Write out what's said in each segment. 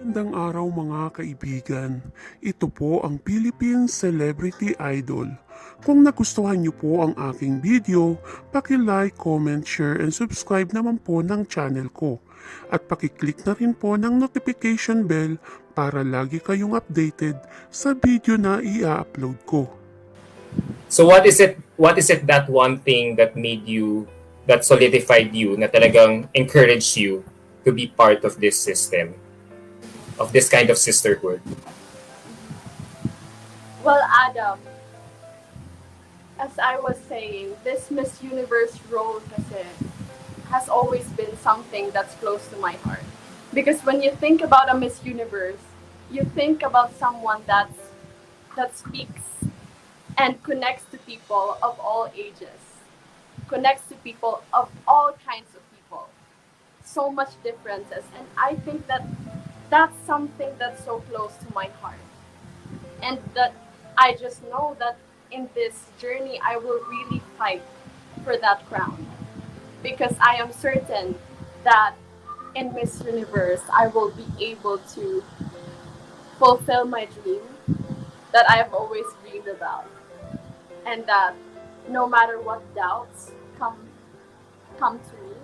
Magandang araw mga kaibigan. Ito po ang Philippine Celebrity Idol. Kung nagustuhan niyo po ang aking video, paki-like, comment, share, and subscribe naman po ng channel ko. At paki-click na rin po ng notification bell para lagi kayong updated sa video na i-upload ko. So what is it that one thing that made you, that solidified you, na talagang encouraged you to be part of this system, of this kind of sisterhood? Well, Adam, as I was saying, this Miss Universe role kasi has always been something that's close to my heart. Because when you think about a Miss Universe, you think about someone that speaks and connects to people of all ages, connects to people of all kinds of people. So much differences, and I think that that's something that's so close to my heart, and that I just know that in this journey I will really fight for that crown, because I am certain that in Miss Universe I will be able to fulfill my dream that I have always dreamed about, and that no matter what doubts come to me,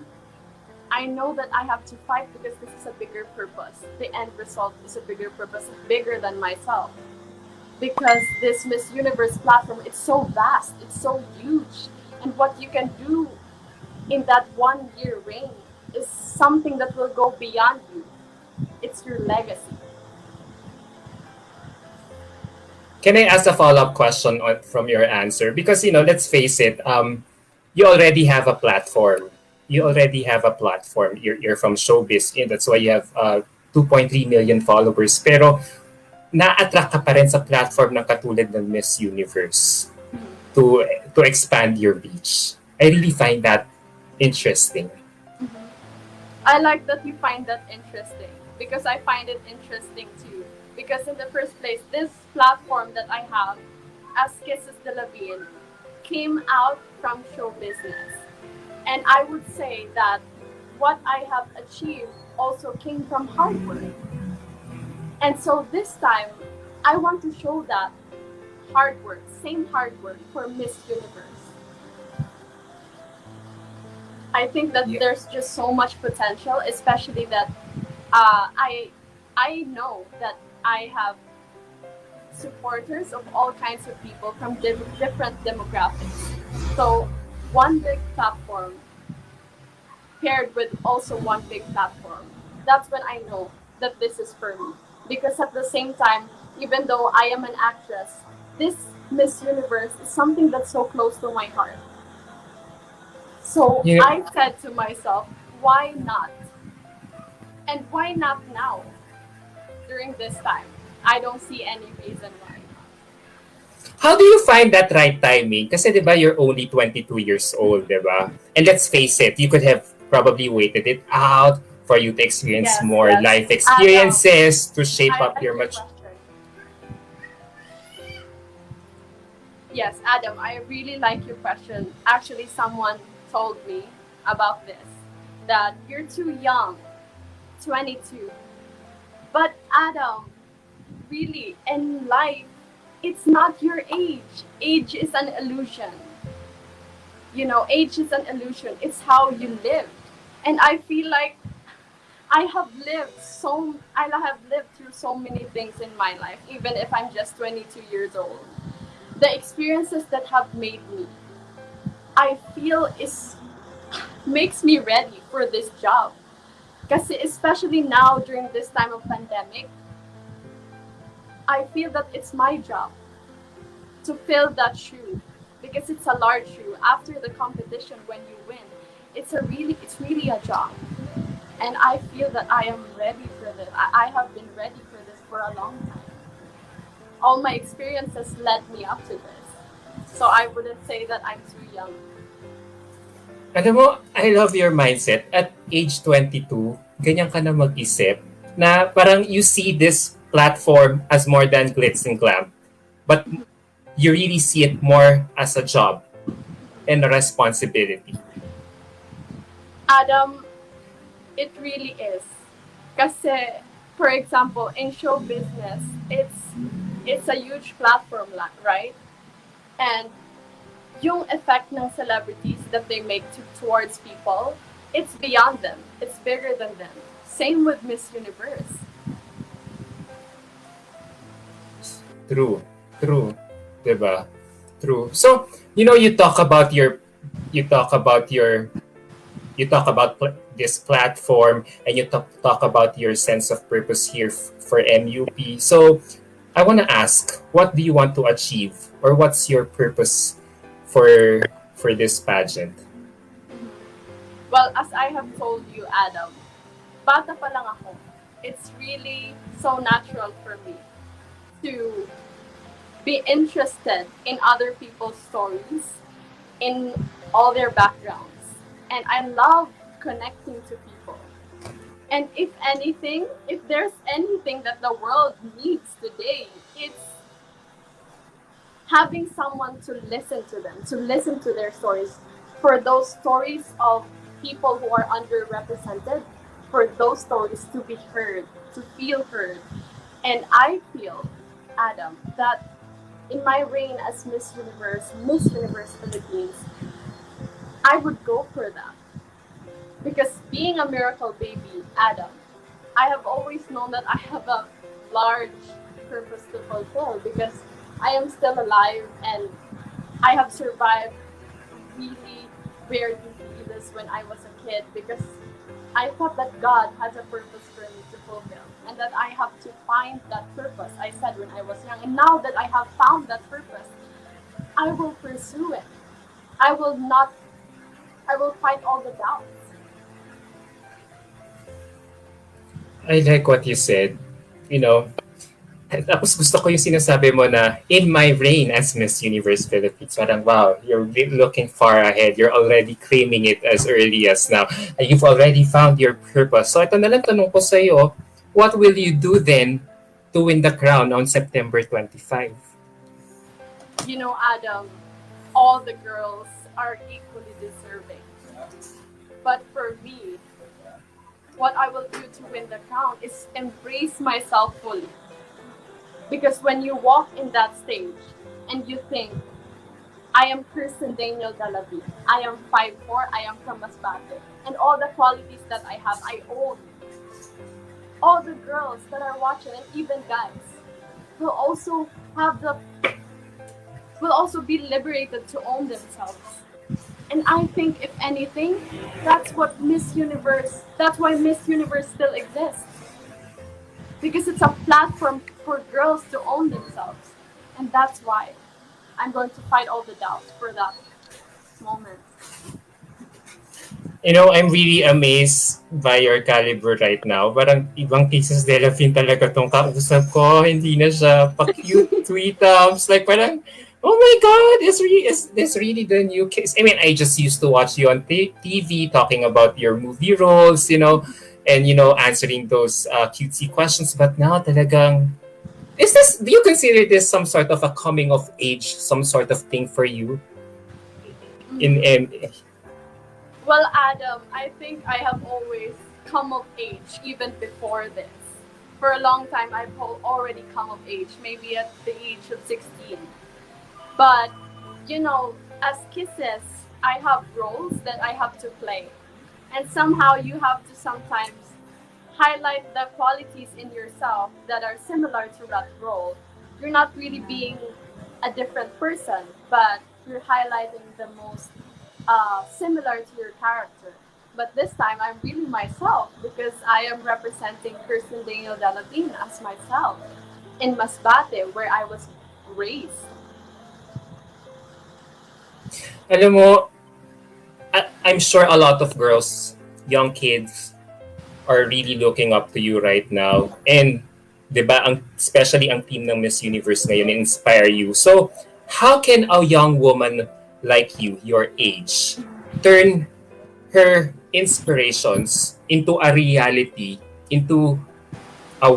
I know that I have to fight because this is a bigger purpose. The end result is a bigger purpose, bigger than myself. Because this Miss Universe platform, it's so vast, it's so huge. And what you can do in that 1 year reign is something that will go beyond you. It's your legacy. Can I ask a follow-up question from your answer? Because, let's face it, you already have a platform. You're from showbiz, and that's why you have 2.3 million followers. Pero na-attract ka pa rin sa platform ng katulad ng Miss Universe to expand your reach. I really find that interesting. I like that you find that interesting, because I find it interesting too. Because in the first place, this platform that I have as KissesDelavin came out from show business. And I would say that what I have achieved also came from hard work. And so this time, I want to show that same hard work for Miss Universe. I think that there's just so much potential, especially that I know that I have supporters of all kinds of people from different demographics. So one big platform paired with also one big platform, that's when I know that this is for me. Because at the same time, even though I am an actress, this Miss Universe is something that's so close to my heart. So I said to myself, why not? And why not now? During this time, I don't see any reason why. How do you find that right timing? Kasi diba, you're only 22 years old, diba? And let's face it, you could have probably waited it out for you to experience more life experiences to shape up your Yes, Adam, I really like your question. Actually, someone told me about this, that you're too young, 22. But Adam, really, in life, it's not your age. Age is an illusion. Age is an illusion. It's how you live. And I feel like I have lived through so many things in my life, even if I'm just 22 years old. The experiences that have made me, I feel makes me ready for this job. Because especially now during this time of pandemic, I feel that it's my job to fill that shoe, because it's a large shoe. After the competition, when you win, it's really a job. And I feel that I am ready for this. I have been ready for this for a long time. All my experiences led me up to this. So I wouldn't say that I'm too young. Alam mo, I love your mindset. At age 22, ganyan ka na mag-isip na parang you see this platform as more than glitz and glam. But you really see it more as a job and a responsibility. Adam, it really is. Kasi For example, in show business, it's a huge platform, right? And yung effect ng celebrities that they make towards people, it's beyond them. It's bigger than them. Same with Miss Universe. True. True. Diba? True. So, you talk about you talk about your you talk about this platform, and you talk about your sense of purpose here for MUP. So I want to ask, what do you want to achieve, or what's your purpose for this pageant? Well, as I have told you, Adam, bata pa lang ako. It's really so natural for me to be interested in other people's stories, in all their backgrounds. And I love connecting to people. And if anything, if there's anything that the world needs today, it's having someone to listen to them, to listen to their stories, for those stories of people who are underrepresented, for those stories to be heard, to feel heard. And I feel, Adam, that in my reign as Miss Universe Philippines, I would go for that. Because being a miracle baby, Adam, I have always known that I have a large purpose to fulfill because I am still alive and I have survived really weird diseases when I was a kid because I thought that God has a purpose for me to fulfill and that I have to find that purpose. I said when I was young. And now that I have found that purpose, I will pursue it. I will fight all the doubts. I like what you said. Tapos gusto ko yung sinasabi mo na in my reign as Miss Universe Philippines. Parang wow, you're looking far ahead. You're already claiming it as early as now. And you've already found your purpose. So ito na lang tanong ko sa iyo, what will you do then to win the crown on September 25? Adam, all the girls are equally deserving. But for me, what I will do to win the crown is embrace myself fully. Because when you walk in that stage and you think, I am Kirsten Delavin, I am 5'4", I am from Masbate, and all the qualities that I have, I own. All the girls that are watching, and even guys, will also be liberated to own themselves. And I think, if anything, that's why Miss Universe still exists. Because it's a platform for girls to own themselves. And that's why I'm going to fight all the doubts for that moment. I'm really amazed by your caliber right now. Parang ibang KissesDelavin talaga tong kausap ko. Hindi na siya pa-cute tweetums. Like parang, oh my God, is this really the new Kiss? I mean, I just used to watch you on TV talking about your movie roles, and answering those cutesy questions. But now talagang, do you consider this some sort of a coming of age, some sort of thing for you? Well, Adam, I think I have always come of age even before this. For a long time, I've already come of age, maybe at the age of 16. But, as Kisses, I have roles that I have to play. And somehow you have to sometimes highlight the qualities in yourself that are similar to that role. You're not really being a different person, but you're highlighting the most similar to your character. But this time, I'm really myself because I am representing Kirsten Delavin as myself in Masbate, where I was raised. Alam mo, I'm sure a lot of girls, young kids, are really looking up to you right now. And, diba, especially ang team ng Miss Universe ngayon, inspire you. So, how can a young woman like you, your age, turn her inspirations into a reality, into a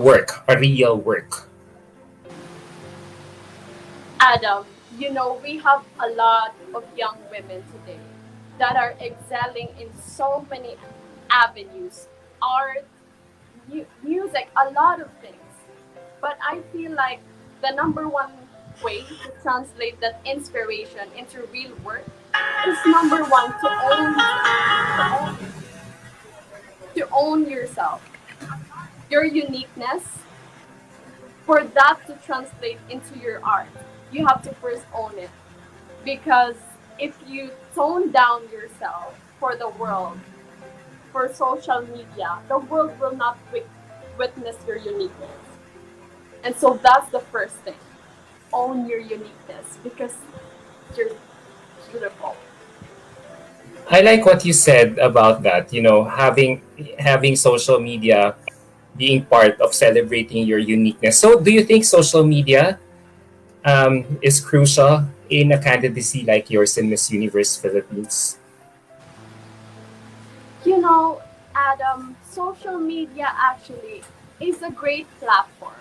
real work? Adam, we have a lot of young women today that are excelling in so many avenues: art, music, a lot of things. But I feel like the number one way to translate that inspiration into real work is number one to own yourself, your uniqueness. For that to translate into your art, you have to first own it. Because if you tone down yourself for the world, for social media, the world will not witness your uniqueness. And so that's the first thing. Own your uniqueness because you're beautiful. I like what you said about that. You know, having social media being part of celebrating your uniqueness. So, do you think social media is crucial in a candidacy like yours in Miss Universe Philippines? You know, Adam, social media actually is a great platform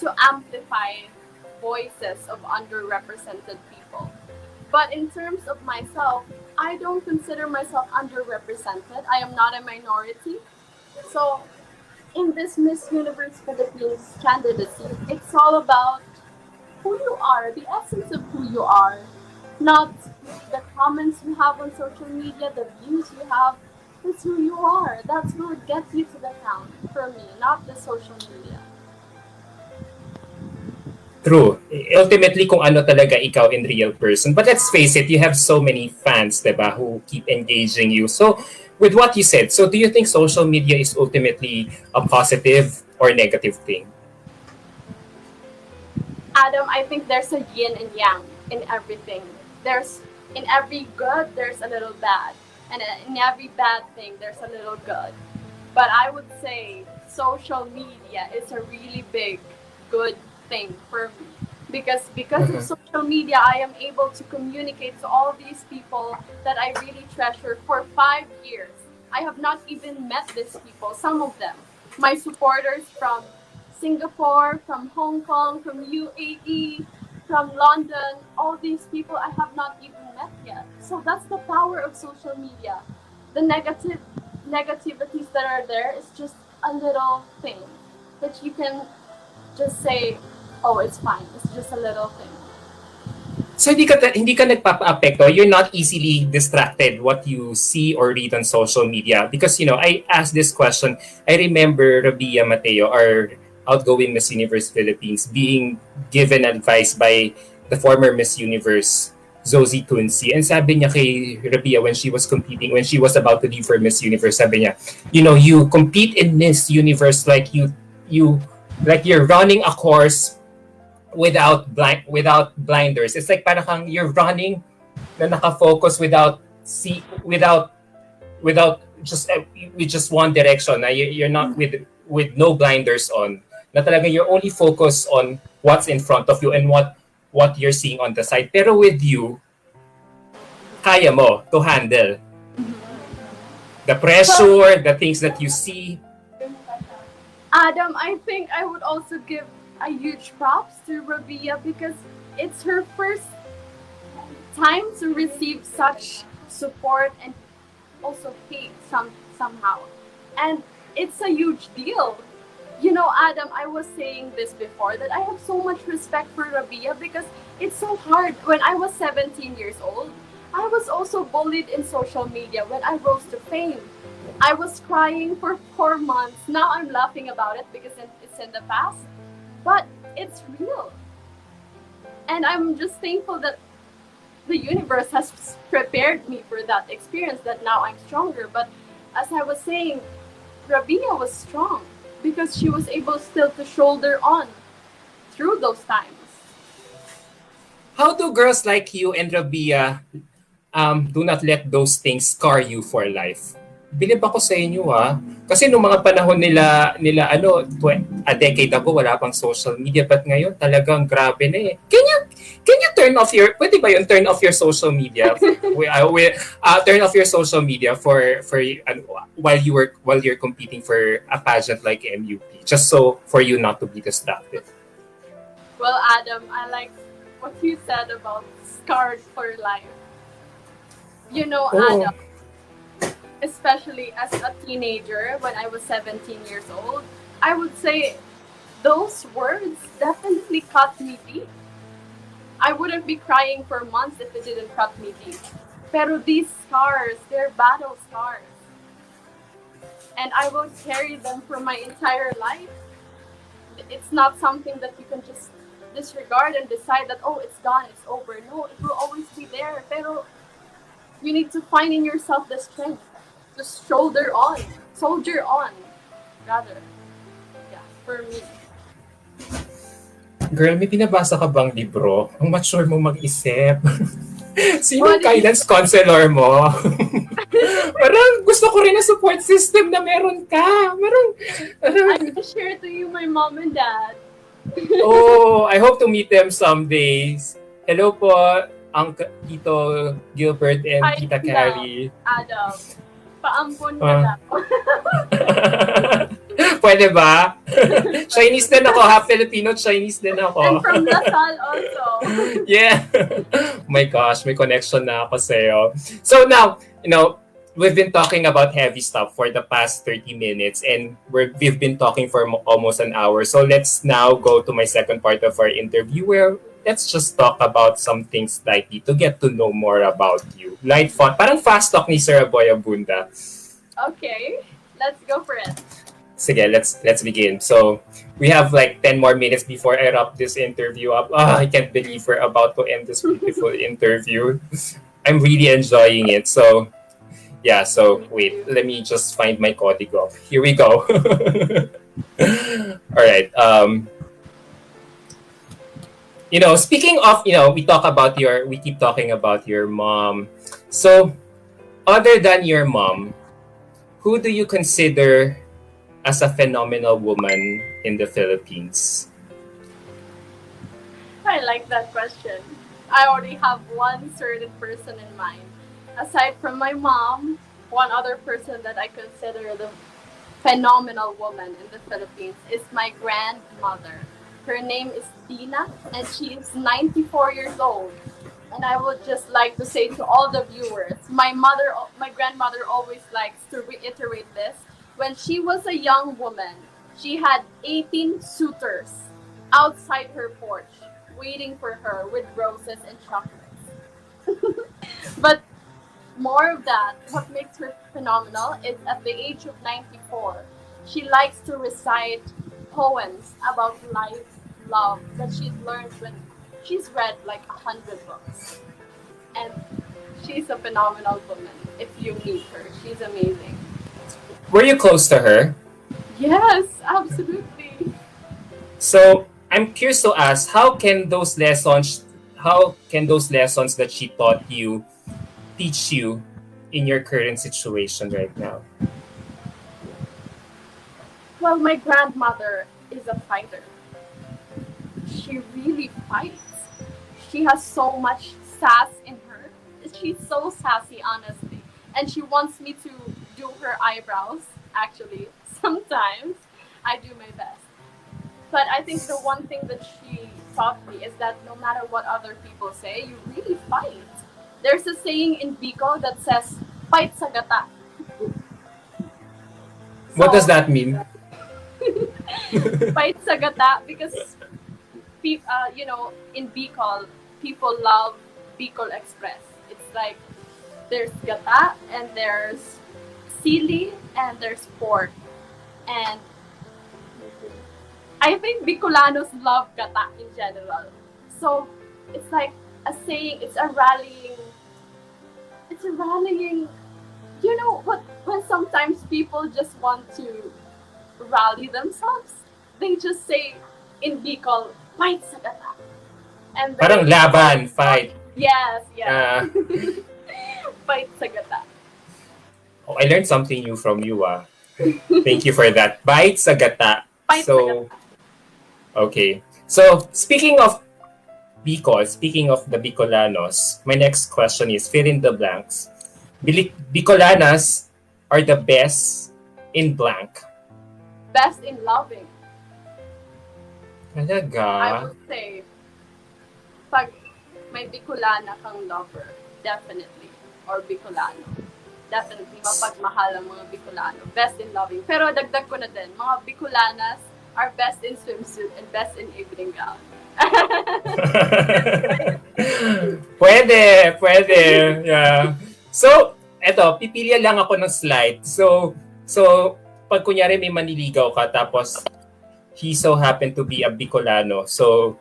to amplify voices of underrepresented people. But in terms of myself, I don't consider myself underrepresented. I am not a minority. So, in this Miss Universe Philippines candidacy, it's all about who you are, the essence of who you are, not the comments you have on social media, the views you have. It's who you are. That's what gets you to the crown for me, not the social media. True. Ultimately, kung ano talaga ikaw in real person. But let's face it, you have so many fans, diba, who keep engaging you. So, with what you said, so do you think social media is ultimately a positive or negative thing? Adam, I think there's a yin and yang in everything. There's in every good, there's a little bad, and in every bad thing, there's a little good. But I would say social media is a really big good thing for me because of social media, I am able to communicate to all these people that I really treasure for 5 years. I have not even met these people. Some of them, my supporters from Singapore, from Hong Kong, from UAE, from London, all these people I have not even met yet. So that's the power of social media. The negativities that are there is just a little thing that you can just say, oh, it's fine. It's just a little thing. So hindi ka nagpapa-apekto. You're not easily distracted what you see or read on social media because I asked this question. I remember Rabia Mateo, our outgoing Miss Universe Philippines, being given advice by the former Miss Universe Zoe Tunsi, and sabi niya kay Rabia when she was competing, when she was about to leave for Miss Universe, sabi niya, you compete in Miss Universe like you like you're running a course without blinders. It's like parang you're running na nakafocus without just with just one direction. Na you're not with no blinders on. Na talaga you're only focused on what's in front of you and what you're seeing on the side. Pero with you, kaya mo to handle the pressure, the things that you see. Adam, I think I would also give a huge props to Rabia because it's her first time to receive such support and also hate somehow. And it's a huge deal. Adam, I was saying this before that I have so much respect for Rabia because it's so hard. When I was 17 years old, I was also bullied in social media when I rose to fame. I was crying for 4 months. Now I'm laughing about it because it's in the past. But it's real. And I'm just thankful that the universe has prepared me for that experience, that now I'm stronger. But as I was saying, Rabia was strong because she was able still to shoulder on through those times. How do girls like you and Rabia do not let those things scar you for life? Bilib ako sa inyo kasi nung mga panahon nila a decade ago wala pang social media, but ngayon talagang grabe na eh. Can you turn off your, pwede ba yun, turn off your social media? Turn off your social media for while you're competing for a pageant like MUP, just so for you not to be distracted. Well, Adam, I like what you said about scarred for life. Adam, especially as a teenager when I was 17 years old, I would say those words definitely cut me deep. I wouldn't be crying for months if it didn't cut me deep. Pero these scars, they're battle scars. And I will carry them for my entire life. It's not something that you can just disregard and decide that, oh, it's gone, it's over. No, it will always be there. Pero you need to find in yourself the strength to soldier on, rather. Yeah, for me. Girl, may pinabasa ka bang libro? Ang mature mo mag-isip. Sino What ang guidance counselor mo? Parang gusto ko rin na support system na meron ka. I can share to you my mom and dad. Oh, I hope to meet them someday. Hello po, Tito Gilbert and Hi, Tita Tita. Carrie. Adam, paampon ka na. Pwede ba? Chinese din ako, half Filipino, Chinese din ako. And from Lasal also. Yeah. My gosh, may connection na ako sa'yo. So now, we've been talking about heavy stuff for the past 30 minutes and we've been talking for almost an hour. So let's now go to my second part of our interview where let's just talk about some things lightly to get to know more about you. Light fun. Parang fast talk ni Sir Boy Abunda. Okay, let's go for it. Sige, let's begin. So we have like 10 more minutes before I wrap this interview up. I can't believe we're about to end this beautiful interview. I'm really enjoying it. So yeah, so wait, let me just find my código. Here we go. All right. Speaking of, we keep talking about your mom. So other than your mom, who do you consider as a phenomenal woman in the Philippines? I like that question. I already have one certain person in mind. Aside from my mom, one other person that I consider the phenomenal woman in the Philippines is my grandmother. Her name is Dina, and she is 94 years old. And I would just like to say to all the viewers, my grandmother always likes to reiterate this. When she was a young woman, she had 18 suitors outside her porch waiting for her with roses and chocolates. But more of that, what makes her phenomenal is at the age of 94, she likes to recite poems about life, love that she's learned when she's read like 100 books. And she's a phenomenal woman. If you meet her, she's amazing. Were you close to her? Yes, absolutely. So I'm curious to ask, how can those lessons that she taught you teach you in your current situation right now? Well, my grandmother is a fighter. She really fights. She has so much sass in her. She's so sassy, honestly. And she wants me to do her eyebrows, actually. Sometimes I do my best. But I think the one thing that she taught me is that no matter what other people say, you really fight. There's a saying in Bicol that says, fight sa gata. What does that mean? Fight sa gata because, in Bicol, people love Bicol Express. It's like, there's gata, and there's sili, and there's pork. And I think Bicolanos love gata in general. So it's like a saying, it's a rallying, when sometimes people just want to rally themselves, they just say in Bicol, fight sa gata. And Parang laban, fight. Yes. Fight sa gata. Oh, I learned something new from you. Thank you for that. Fight sa gata. Fight sa gata. Okay. So, speaking of Bicol, speaking of the Bicolanos, my next question is fill in the blanks. Bicolanas are the best in blank. Best in loving. Talaga? I would say, pag may Bicolana kang lover, definitely, or Bicolano, definitely mapagmahal ang mga Bicolano. Best in loving. Pero dagdag ko na din, mga Bicolanas are best in swimsuit and best in evening gown. Pwede. Yeah. So, eto, pipili lang ako ng slide. So pag kunyari may maniligaw ka tapos he so happened to be a Bicolano. So,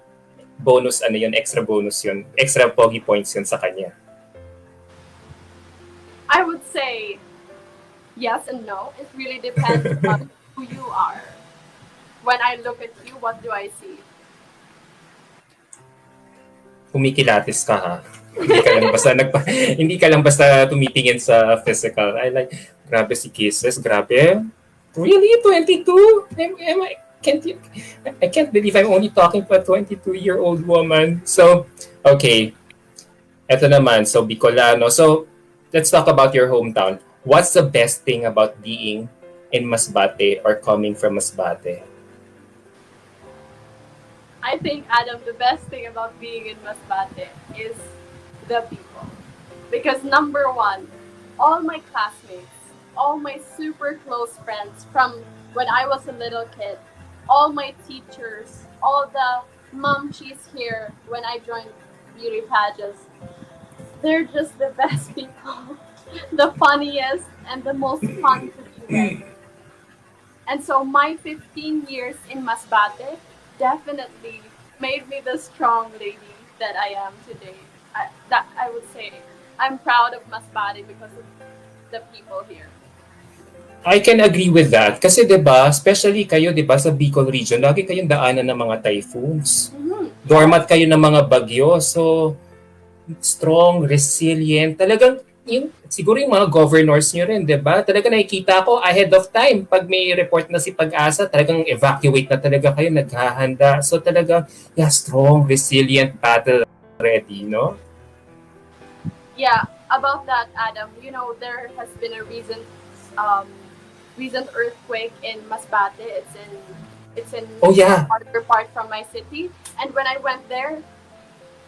bonus extra bonus yun. Extra pogi points yun sa kanya. I would say yes and no. It really depends on who you are. When I look at you, what do I see? Kumikilatis ka ha. Hindi ka lang basta tumitingin sa physical. Grabe si Kisses, grabe. Really? 22? I can't believe I'm only talking to a 22-year-old woman. So, okay. Eto naman, so Bicolano. So, let's talk about your hometown. What's the best thing about being in Masbate or coming from Masbate? I think, Adam, the best thing about being in Masbate is the people. Because number one, all my classmates, all my super close friends from when I was a little kid, all my teachers, all the mumchies here when I joined beauty pageants, they're just the best people, the funniest and the most fun to be with. And so my 15 years in Masbate definitely made me the strong lady that I am today. I would say I'm proud of Masbate because of the people here. I can agree with that. Kasi 'di ba, especially kayo 'di ba sa Bicol region, lagi kayong daanan ng mga typhoons. Doormat kayo ng mga bagyo. So strong, resilient. Talagang siguro yung mga governors nyo rin, 'di ba? Talaga nakikita ko ahead of time pag may report na si Pag-asa, talagang evacuate na talaga kayo, naghahanda. So talaga, strong, resilient, battle ready, no? Yeah, about that, Adam, there has been a recent earthquake in Masbate. It's in other part from my city. And when I went there,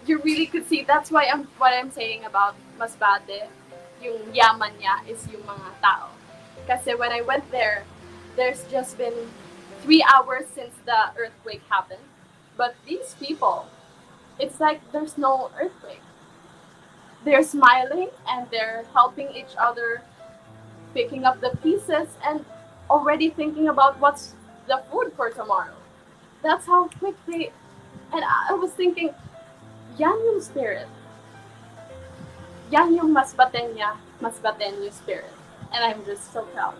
you really could see. That's why what I'm saying about Masbate, yung yaman niya is yung mga tao. Kasi when I went there, there's just been 3 hours since the earthquake happened. But these people, it's like there's no earthquake. They're smiling and they're helping each other, picking up the pieces and already thinking about what's the food for tomorrow. That's how quick they... And I was thinking, yan yung spirit. Yan yung Masbateño spirit. And I'm just so proud.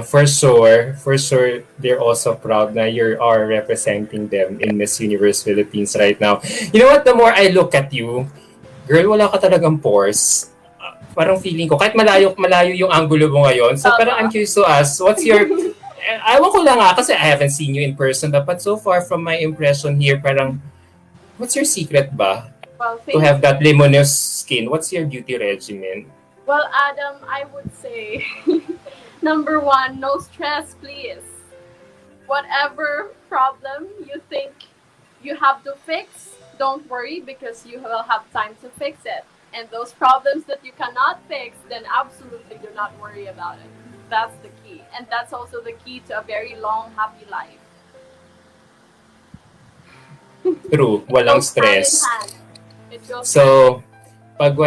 For sure, they're also proud na you are representing them in Miss Universe Philippines right now. You know what? The more I look at you, girl, wala ka talagang pores. Parang feeling ko, kahit malayo yung angulo mo ngayon. So parang I'm curious to ask, what's your... Ewan ko lang kasi I haven't seen you in person. But so far from my impression here, parang, what's your secret ba? To have that luminous skin? What's your beauty regimen? Well, Adam, I would say, number one, no stress, please. Whatever problem you think you have to fix, don't worry because you will have time to fix it. And those problems that you cannot fix, then absolutely do not worry about it. That's the key. And that's also the key to a very long, happy life. True. Walang stress. So, pag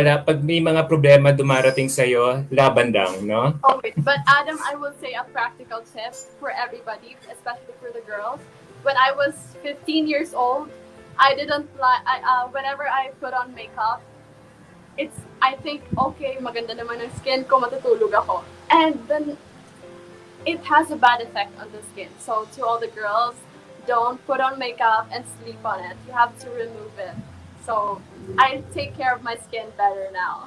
may mga problema dumarating sa'yo, laban lang, no? Oh, wait. But Adam, I will say a practical tip for everybody, especially for the girls. When I was 15 years old, I didn't whenever I put on makeup, I think, okay, maganda naman ang skin ko, matutulog ako. And then, it has a bad effect on the skin. So, to all the girls, don't put on makeup and sleep on it. You have to remove it. So, I take care of my skin better now.